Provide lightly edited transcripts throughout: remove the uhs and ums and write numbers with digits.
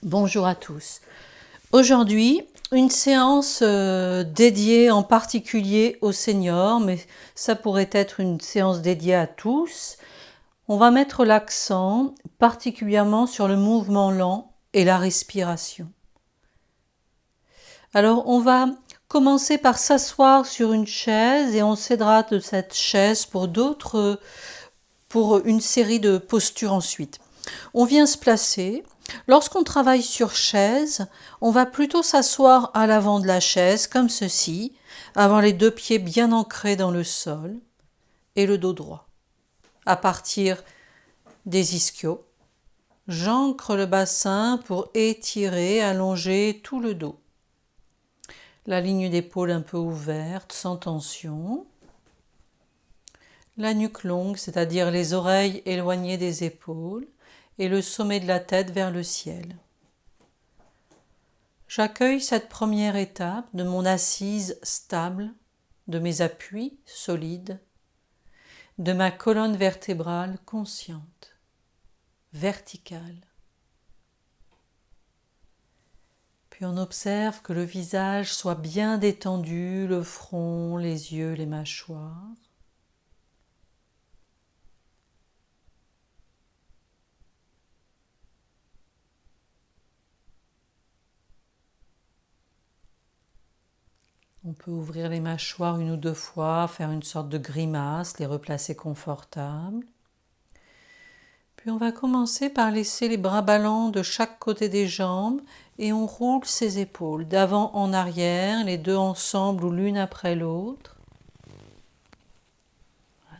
Bonjour à tous. Aujourd'hui, une séance dédiée en particulier aux seniors, mais ça pourrait être une séance dédiée à tous. On va mettre l'accent particulièrement sur le mouvement lent et la respiration. Alors, on va commencer par s'asseoir sur une chaise et on s'aidera de cette chaise pour une série de postures ensuite. On vient se placer. Lorsqu'on travaille sur chaise, on va plutôt s'asseoir à l'avant de la chaise, comme ceci, avant les deux pieds bien ancrés dans le sol et le dos droit. À partir des ischios, j'ancre le bassin pour étirer, allonger tout le dos. La ligne d'épaule un peu ouverte, sans tension. La nuque longue, c'est-à-dire les oreilles éloignées des épaules et le sommet de la tête vers le ciel. J'accueille cette première étape de mon assise stable, de mes appuis solides, de ma colonne vertébrale consciente, verticale. Puis on observe que le visage soit bien détendu, le front, les yeux, les mâchoires. On peut ouvrir les mâchoires une ou deux fois, faire une sorte de grimace, les replacer confortables. Puis on va commencer par laisser les bras ballants de chaque côté des jambes et on roule ses épaules d'avant en arrière, les deux ensemble ou l'une après l'autre.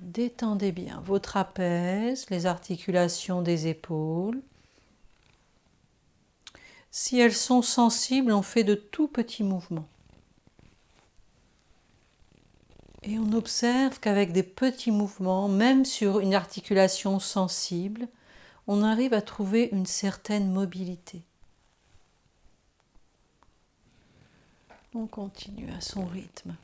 Détendez bien vos trapèzes, les articulations des épaules. Si elles sont sensibles, on fait de tout petits mouvements. Et on observe qu'avec des petits mouvements, même sur une articulation sensible, on arrive à trouver une certaine mobilité. On continue à son rythme.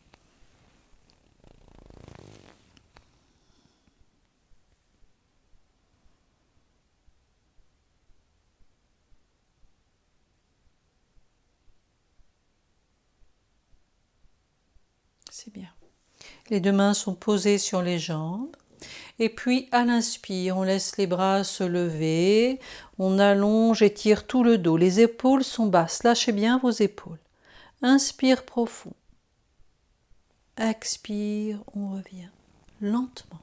C'est bien. Les deux mains sont posées sur les jambes. Et puis à l'inspire, on laisse les bras se lever, on allonge, étire tout le dos. Les épaules sont basses, lâchez bien vos épaules. Inspire profond. Expire, on revient lentement.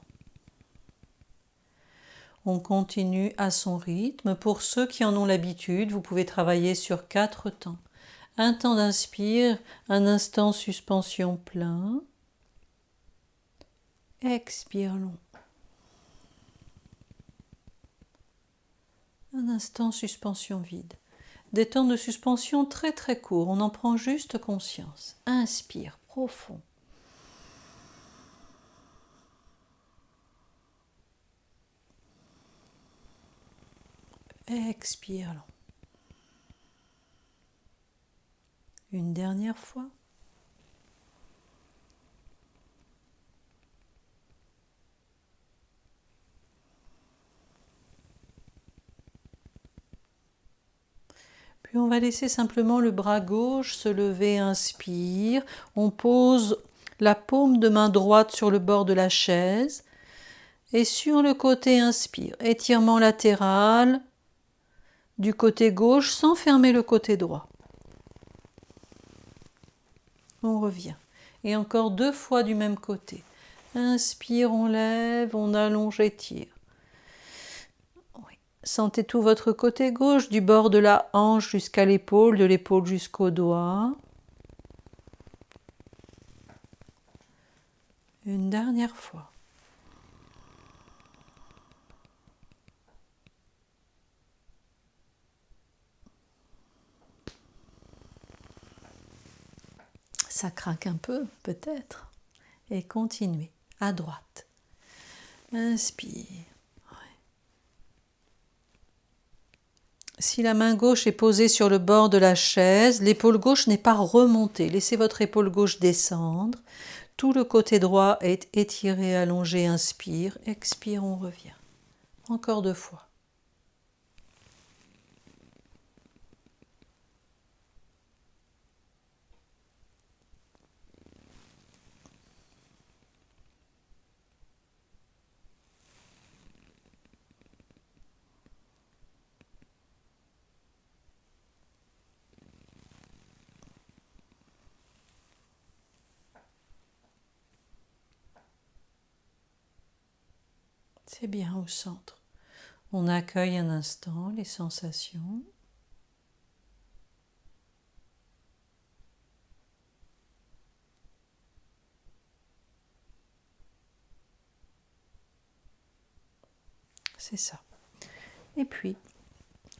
On continue à son rythme. Pour ceux qui en ont l'habitude, vous pouvez travailler sur 4 temps. Un temps d'inspire, un instant suspension plein. Expire long. Un instant suspension vide. Des temps de suspension très très courts, on en prend juste conscience. Inspire profond. Expire long. Une dernière fois. Puis on va laisser simplement le bras gauche se lever, inspire. On pose la paume de main droite sur le bord de la chaise. Et sur le côté, inspire. Étirement latéral du côté gauche sans fermer le côté droit. On revient. Et encore 2 fois du même côté. Inspire, on lève, on allonge, étire. Sentez tout votre côté gauche, du bord de la hanche jusqu'à l'épaule, de l'épaule jusqu'au doigt. Une dernière fois. Ça craque un peu, peut-être. Et continuez, à droite. Inspire. Si la main gauche est posée sur le bord de la chaise, l'épaule gauche n'est pas remontée. Laissez votre épaule gauche descendre. Tout le côté droit est étiré, allongé. Inspire, expire, on revient. Encore 2 fois. C'est bien au centre. On accueille un instant les sensations. C'est ça. Et puis,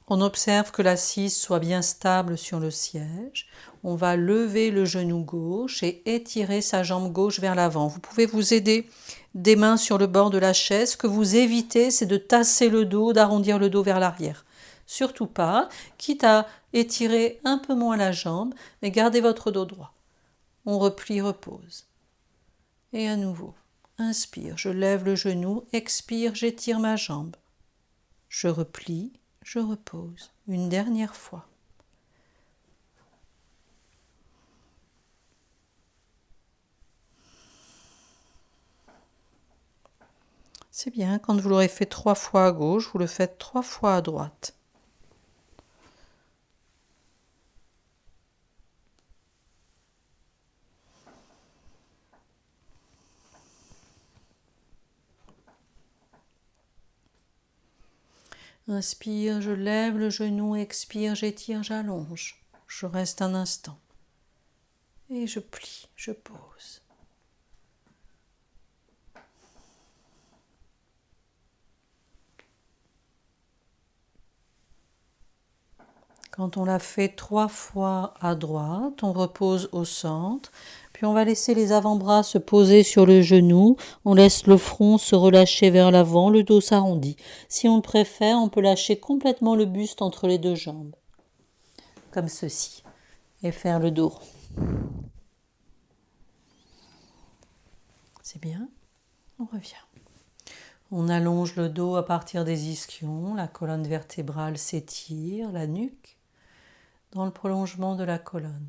on observe que l'assise soit bien stable sur le siège. On va lever le genou gauche et étirer sa jambe gauche vers l'avant. Vous pouvez vous aider des mains sur le bord de la chaise. Ce que vous évitez, c'est de tasser le dos, d'arrondir le dos vers l'arrière. Surtout pas, quitte à étirer un peu moins la jambe, mais gardez votre dos droit. On replie, repose. Et à nouveau, inspire, je lève le genou, expire, j'étire ma jambe. Je replie, je repose. Une dernière fois. C'est bien, quand vous l'aurez fait 3 fois à gauche, vous le faites 3 fois à droite. Inspire, je lève le genou, expire, j'étire, j'allonge. Je reste un instant. Et je plie, je pose. Quand on l'a fait 3 fois à droite, on repose au centre. Puis on va laisser les avant-bras se poser sur le genou. On laisse le front se relâcher vers l'avant, le dos s'arrondit. Si on le préfère, on peut lâcher complètement le buste entre les deux jambes. Comme ceci. Et faire le dos rond. C'est bien. On revient. On allonge le dos à partir des ischions. La colonne vertébrale s'étire, la nuque dans le prolongement de la colonne.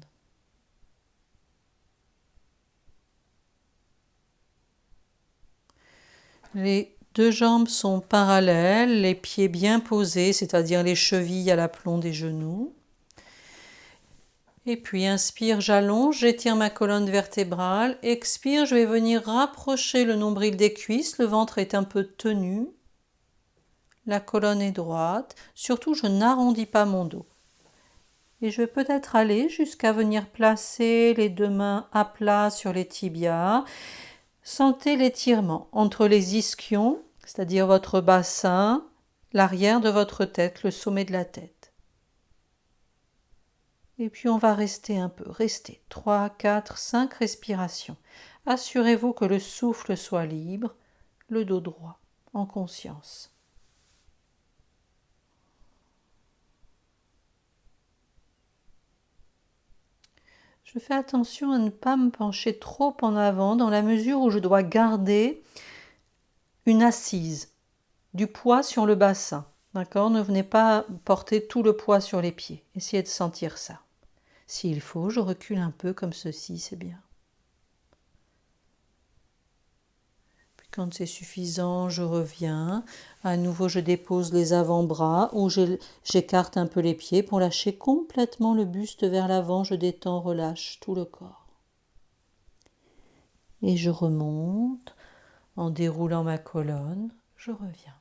Les deux jambes sont parallèles, les pieds bien posés, c'est-à-dire les chevilles à l'aplomb des genoux. Et puis inspire, j'allonge, j'étire ma colonne vertébrale. Expire, je vais venir rapprocher le nombril des cuisses, le ventre est un peu tenu. La colonne est droite. Surtout, je n'arrondis pas mon dos. Et je vais peut-être aller jusqu'à venir placer les deux mains à plat sur les tibias. Sentez l'étirement entre les ischions, c'est-à-dire votre bassin, l'arrière de votre tête, le sommet de la tête. Et puis on va rester un peu, restez 3, 4, 5 respirations. Assurez-vous que le souffle soit libre, le dos droit, en conscience. Je fais attention à ne pas me pencher trop en avant dans la mesure où je dois garder une assise, du poids sur le bassin. D'accord ? Ne venez pas porter tout le poids sur les pieds. Essayez de sentir ça. S'il faut, je recule un peu comme ceci, c'est bien. Puis quand c'est suffisant, je reviens. À nouveau, je dépose les avant-bras ou j'écarte un peu les pieds pour lâcher complètement le buste vers l'avant. Je détends, relâche tout le corps. Et je remonte en déroulant ma colonne. Je reviens.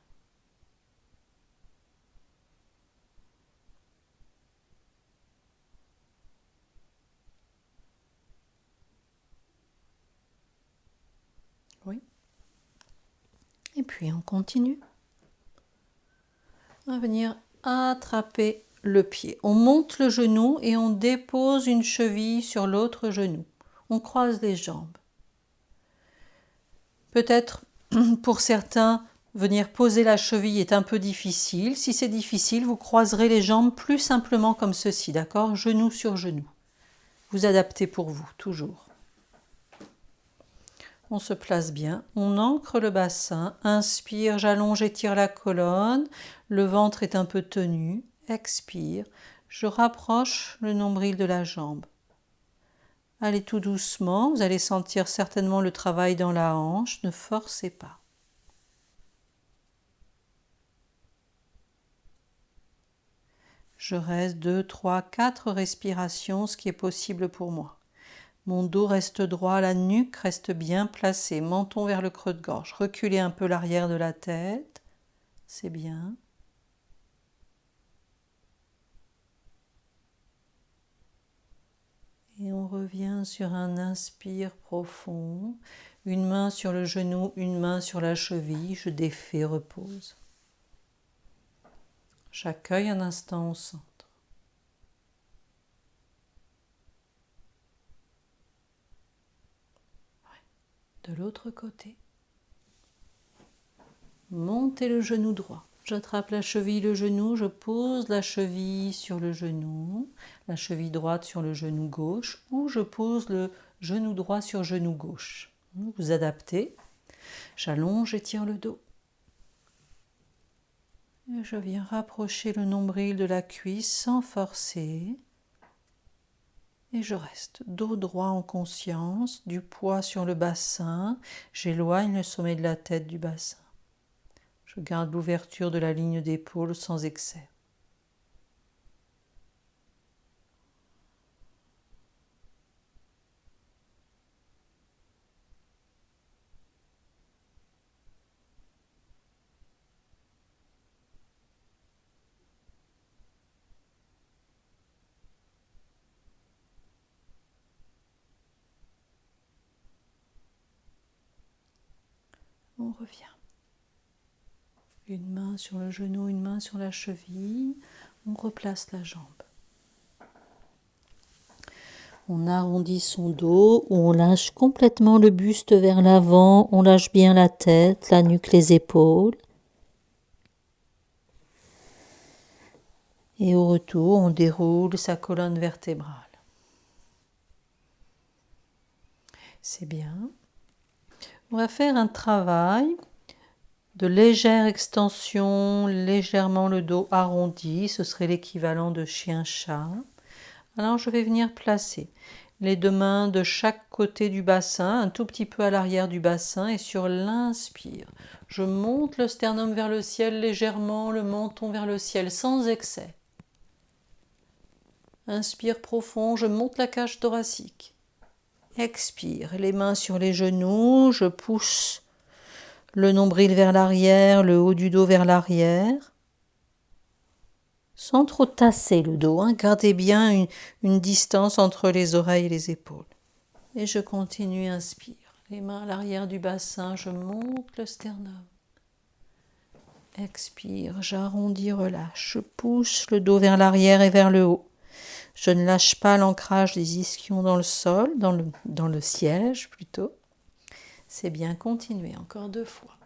Oui. Et puis on continue. On va venir attraper le pied. On monte le genou et on dépose une cheville sur l'autre genou. On croise les jambes. Peut-être pour certains, venir poser la cheville est un peu difficile. Si c'est difficile, vous croiserez les jambes plus simplement comme ceci, d'accord ? Genou sur genou. Vous adaptez pour vous, toujours. On se place bien, on ancre le bassin, inspire, j'allonge, étire la colonne, le ventre est un peu tenu, expire, je rapproche le nombril de la jambe. Allez tout doucement, vous allez sentir certainement le travail dans la hanche, ne forcez pas. Je reste 2, 3, 4 respirations, ce qui est possible pour moi. Mon dos reste droit, la nuque reste bien placée, menton vers le creux de gorge. Reculez un peu l'arrière de la tête, c'est bien. Et on revient sur un inspire profond. Une main sur le genou, une main sur la cheville. Je défais, repose. J'accueille un instant au centre. De l'autre côté. Montez le genou droit. J'attrape la cheville, le genou, je pose la cheville sur le genou, la cheville droite sur le genou gauche, ou je pose le genou droit sur genou gauche. Vous adaptez. J'allonge et tire le dos. Et je viens rapprocher le nombril de la cuisse sans forcer. Et je reste dos droit en conscience, du poids sur le bassin. J'éloigne le sommet de la tête du bassin. Je garde l'ouverture de la ligne d'épaule sans excès. On revient. Une main sur le genou, une main sur la cheville. On replace la jambe. On arrondit son dos, on lâche complètement le buste vers l'avant, on lâche bien la tête, la nuque, les épaules. Et au retour, on déroule sa colonne vertébrale. C'est bien. On va faire un travail de légère extension, légèrement le dos arrondi. Ce serait l'équivalent de chien-chat. Alors je vais venir placer les deux mains de chaque côté du bassin, un tout petit peu à l'arrière du bassin, et sur l'inspire, je monte le sternum vers le ciel légèrement, le menton vers le ciel, sans excès. Inspire profond, je monte la cage thoracique. Expire, les mains sur les genoux, je pousse le nombril vers l'arrière, le haut du dos vers l'arrière. Sans trop tasser le dos, gardez bien une distance entre les oreilles et les épaules. Et je continue, inspire. Les mains à l'arrière du bassin, je monte le sternum. Expire, j'arrondis, relâche. Je pousse le dos vers l'arrière et vers le haut. Je ne lâche pas l'ancrage des ischions dans le sol, dans le siège plutôt. C'est bien, continuer encore 2 fois.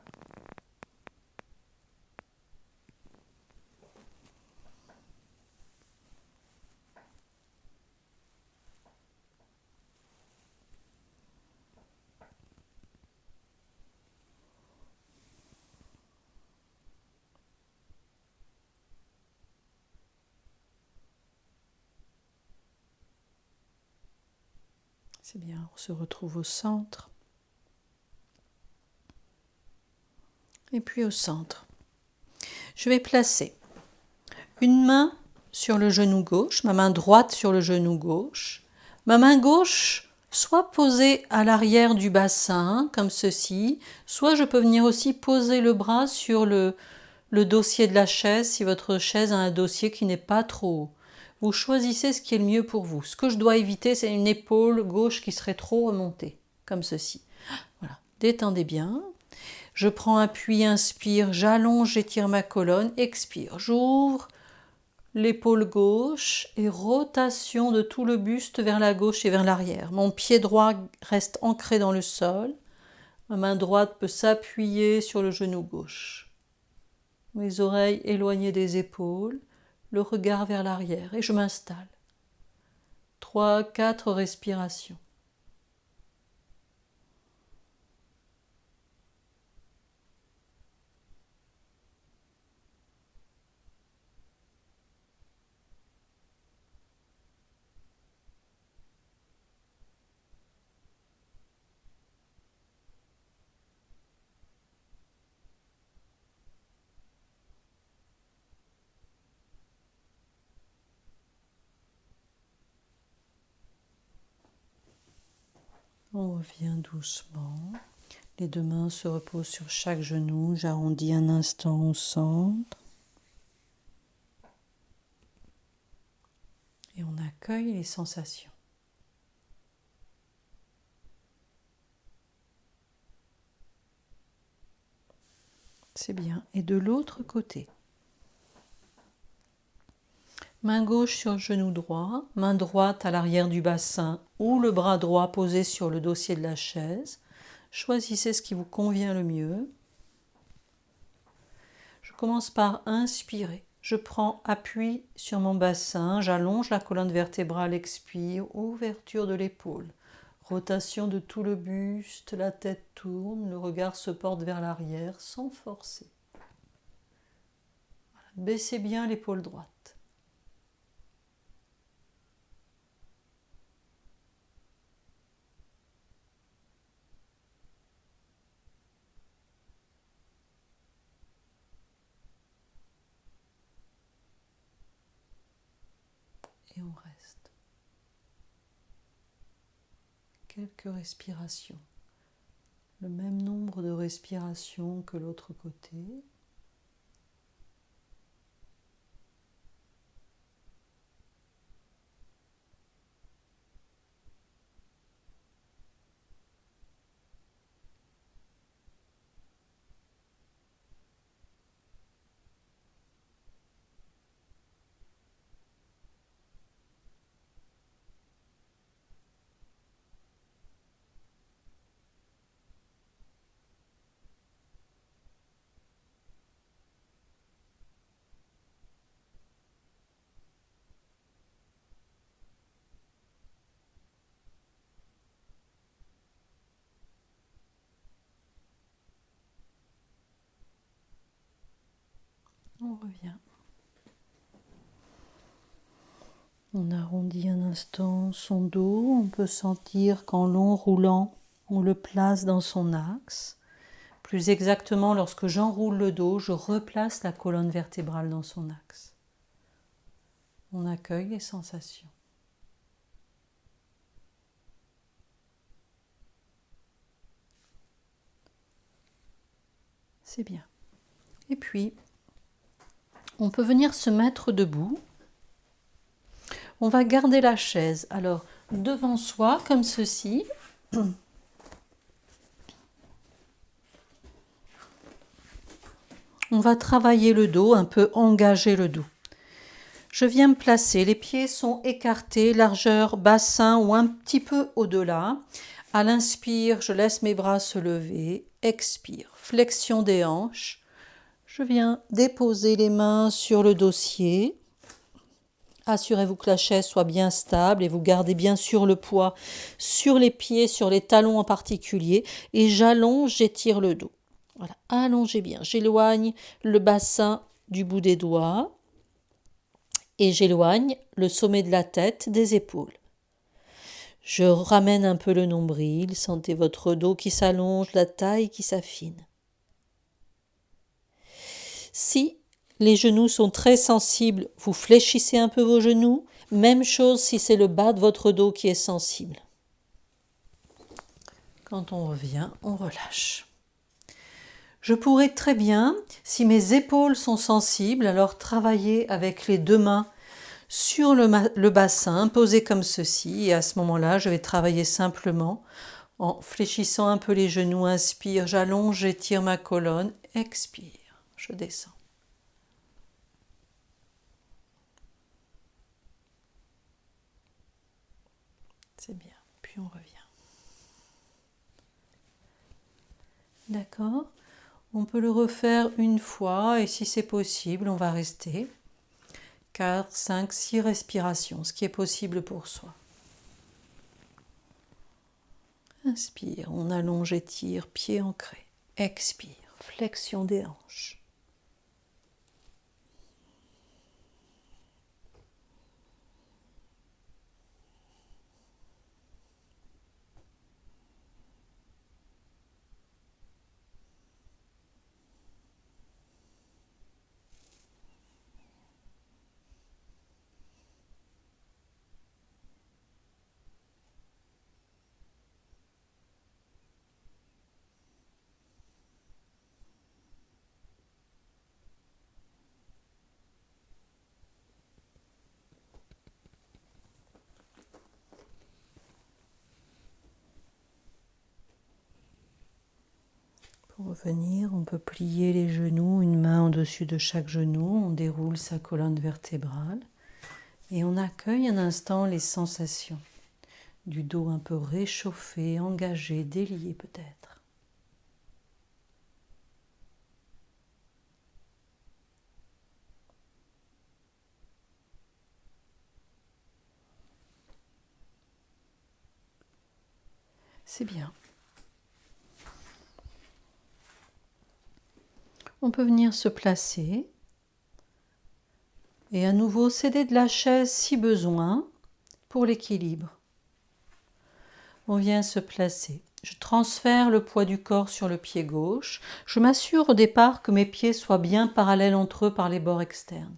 C'est bien, on se retrouve au centre. Et puis au centre. Je vais placer une main sur le genou gauche, ma main droite sur le genou gauche, ma main gauche soit posée à l'arrière du bassin, comme ceci, soit je peux venir aussi poser le bras sur le dossier de la chaise, si votre chaise a un dossier qui n'est pas trop haut. Vous choisissez ce qui est le mieux pour vous. Ce que je dois éviter, c'est une épaule gauche qui serait trop remontée, comme ceci. Voilà, détendez bien. Je prends appui, inspire, j'allonge, j'étire ma colonne, expire, j'ouvre l'épaule gauche et rotation de tout le buste vers la gauche et vers l'arrière. Mon pied droit reste ancré dans le sol. Ma main droite peut s'appuyer sur le genou gauche. Mes oreilles éloignées des épaules, le regard vers l'arrière et je m'installe. 3-4 respirations. On revient doucement. Les deux mains se reposent sur chaque genou. J'arrondis un instant au centre. Et on accueille les sensations. C'est bien. Et de l'autre côté. Main gauche sur le genou droit, main droite à l'arrière du bassin ou le bras droit posé sur le dossier de la chaise. Choisissez ce qui vous convient le mieux. Je commence par inspirer. Je prends appui sur mon bassin, j'allonge la colonne vertébrale, expire, ouverture de l'épaule. Rotation de tout le buste, la tête tourne, le regard se porte vers l'arrière sans forcer. Baissez bien l'épaule droite. Et on reste. Quelques respirations. Le même nombre de respirations que l'autre côté. On revient. On arrondit un instant son dos. On peut sentir qu'en long roulant, on le place dans son axe. Plus exactement, lorsque j'enroule le dos, je replace la colonne vertébrale dans son axe. On accueille les sensations. C'est bien. Et puis, on peut venir se mettre debout. On va garder la chaise. Alors, devant soi, comme ceci. On va travailler le dos, un peu engager le dos. Je viens me placer, les pieds sont écartés, largeur bassin ou un petit peu au-delà. À l'inspire, je laisse mes bras se lever. Expire, flexion des hanches. Je viens déposer les mains sur le dossier. Assurez-vous que la chaise soit bien stable et vous gardez bien sûr le poids sur les pieds, sur les talons en particulier. Et j'allonge, j'étire le dos. Voilà, allongez bien. J'éloigne le bassin du bout des doigts et j'éloigne le sommet de la tête des épaules. Je ramène un peu le nombril, sentez votre dos qui s'allonge, la taille qui s'affine. Si les genoux sont très sensibles, vous fléchissez un peu vos genoux. Même chose si c'est le bas de votre dos qui est sensible. Quand on revient, on relâche. Je pourrais très bien, si mes épaules sont sensibles, alors travailler avec les deux mains sur le bassin, posé comme ceci. Et à ce moment-là, je vais travailler simplement en fléchissant un peu les genoux. Inspire, j'allonge, j'étire ma colonne. Expire, je descends. C'est bien, puis on revient. D'accord ? On peut le refaire une fois et si c'est possible, on va rester 4, 5, 6 respirations, ce qui est possible pour soi. Inspire, on allonge, étire, pied ancré. Expire, flexion des hanches. Revenir, on peut plier les genoux, une main au-dessus de chaque genou, on déroule sa colonne vertébrale et on accueille un instant les sensations du dos un peu réchauffé, engagé, délié peut-être. C'est bien. On peut venir se placer et à nouveau céder de la chaise si besoin pour l'équilibre. On vient se placer. Je transfère le poids du corps sur le pied gauche. Je m'assure au départ que mes pieds soient bien parallèles entre eux par les bords externes.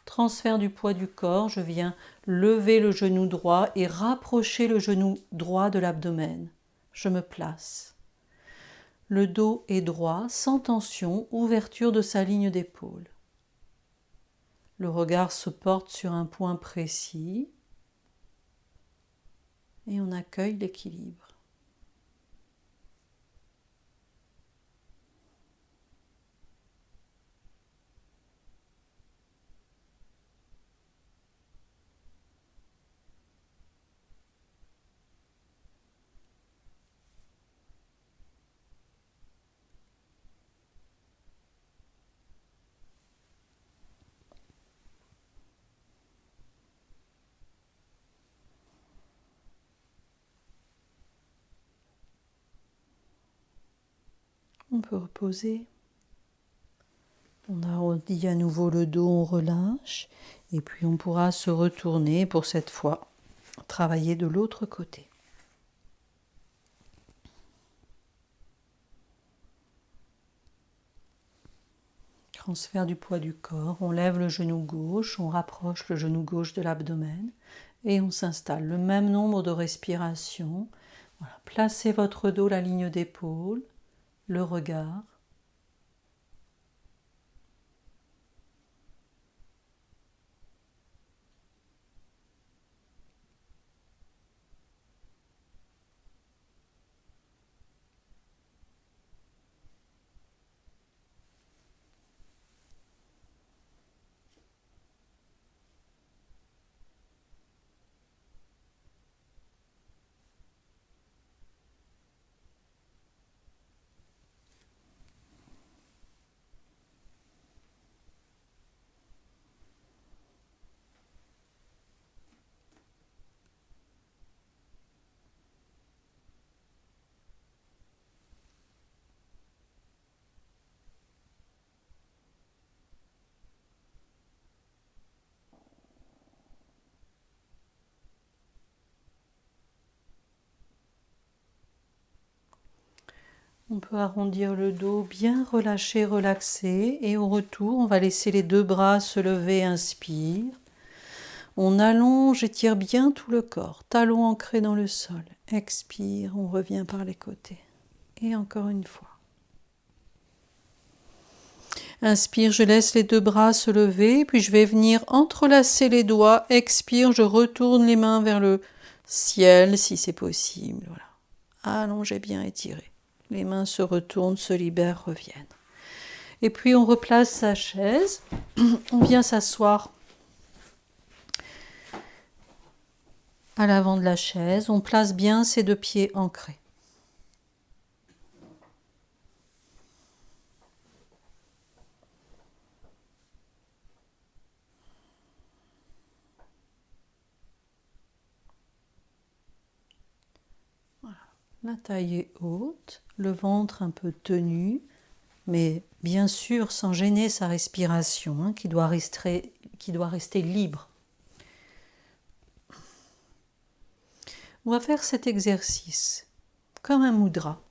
Transfert du poids du corps, je viens lever le genou droit et rapprocher le genou droit de l'abdomen. Je me place. Le dos est droit, sans tension, ouverture de sa ligne d'épaule. Le regard se porte sur un point précis et on accueille l'équilibre. On peut reposer. On arrondit à nouveau le dos, on relâche. Et puis on pourra se retourner pour cette fois travailler de l'autre côté. Transfert du poids du corps. On lève le genou gauche, on rapproche le genou gauche de l'abdomen et on s'installe. Le même nombre de respirations. Voilà. Placez votre dos, la ligne d'épaule, le regard. On peut arrondir le dos, bien relâcher, relaxer. Et au retour, on va laisser les deux bras se lever, inspire. On allonge, étire bien tout le corps, talons ancrés dans le sol. Expire, on revient par les côtés. Et encore une fois. Inspire, je laisse les deux bras se lever, puis je vais venir entrelacer les doigts. Expire, je retourne les mains vers le ciel si c'est possible. Voilà. Allongez bien, étirez. Les mains se retournent, se libèrent, reviennent. Et puis on replace sa chaise. On vient s'asseoir à l'avant de la chaise. On place bien ses deux pieds ancrés. Voilà. La taille est haute, le ventre un peu tenu, mais bien sûr sans gêner sa respiration, qui doit rester libre. On va faire cet exercice comme un mudra.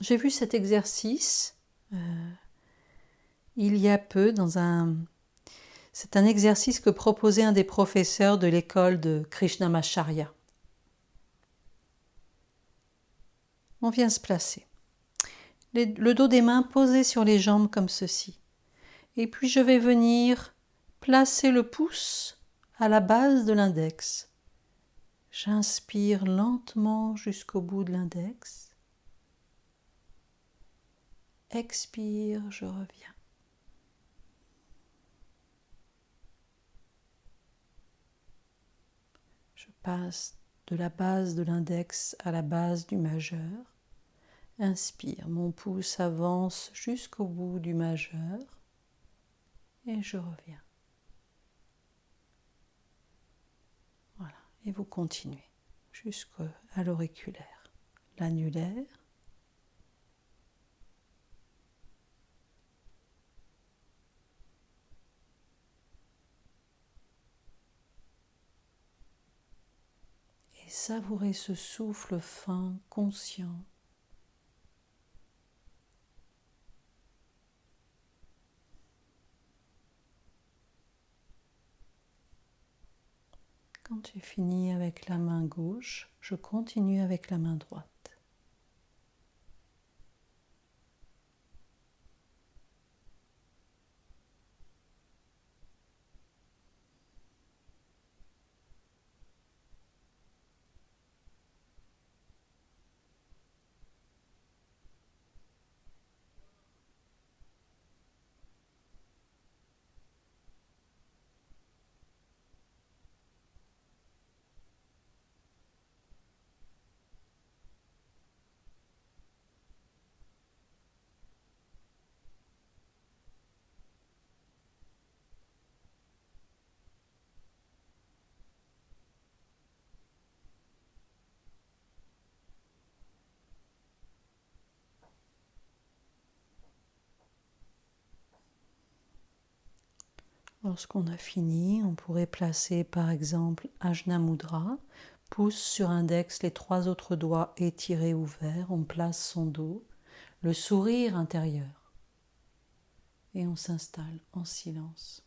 J'ai vu cet exercice il y a peu C'est un exercice que proposait un des professeurs de l'école de Krishnamacharya. On vient se placer. Le dos des mains posé sur les jambes comme ceci. Et puis je vais venir placer le pouce à la base de l'index. J'inspire lentement jusqu'au bout de l'index. expire, je reviens. Je passe de la base de l'index à la base du majeur. Inspire, mon pouce avance jusqu'au bout du majeur et je reviens. Voilà, et vous continuez jusqu'à l'auriculaire, l'annulaire. Et savourez ce souffle fin, conscient. Quand tu finis avec la main gauche, je continue avec la main droite. Lorsqu'on a fini, on pourrait placer par exemple Ajna Mudra, pouce sur index, les 3 autres doigts étirés ouverts, on place son dos, le sourire intérieur et on s'installe en silence.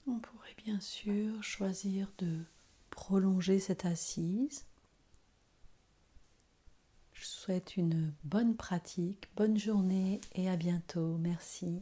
On pourrait bien sûr choisir de prolonger cette assise. Je vous souhaite une bonne pratique, bonne journée et à bientôt. Merci.